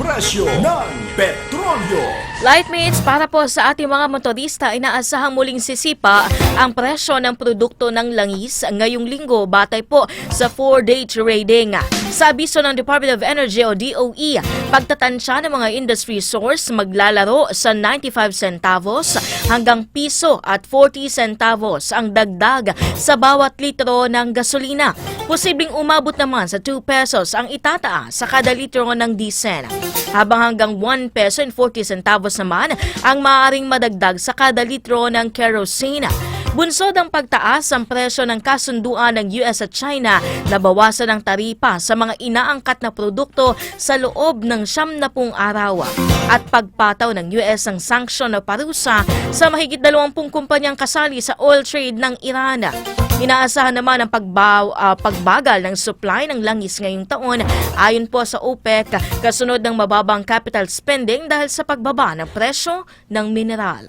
presyo ng petrolyo. Lightmates, para po sa ating mga motorista, inaasahang muling sisipa ang presyo ng produkto ng langis ngayong linggo batay po sa 4-day trading. Sa abiso ng Department of Energy o DOE, pagtatansya ng mga industry source maglalaro sa 95 centavos hanggang piso at 40 centavos ang dagdag sa bawat litro ng gasolina. Posibleng umabot naman sa 2 pesos ang itataas sa kada litro ng diesel, habang hanggang 1 peso and 40 centavos naman ang maaaring madagdag sa kada litro ng kerosene. Bunsod ang pagtaas ng presyo ng kasunduan ng US at China na bawasan ng taripa sa mga inaangkat na produkto sa loob ng 70 araw at pagpataw ng US ang sanksyon na parusa sa mahigit 20 kumpanyang kasali sa oil trade ng Iran. Inaasahan naman ang pagbagal ng supply ng langis ngayong taon ayon po sa OPEC kasunod ng mababang capital spending dahil sa pagbaba ng presyo ng mineral.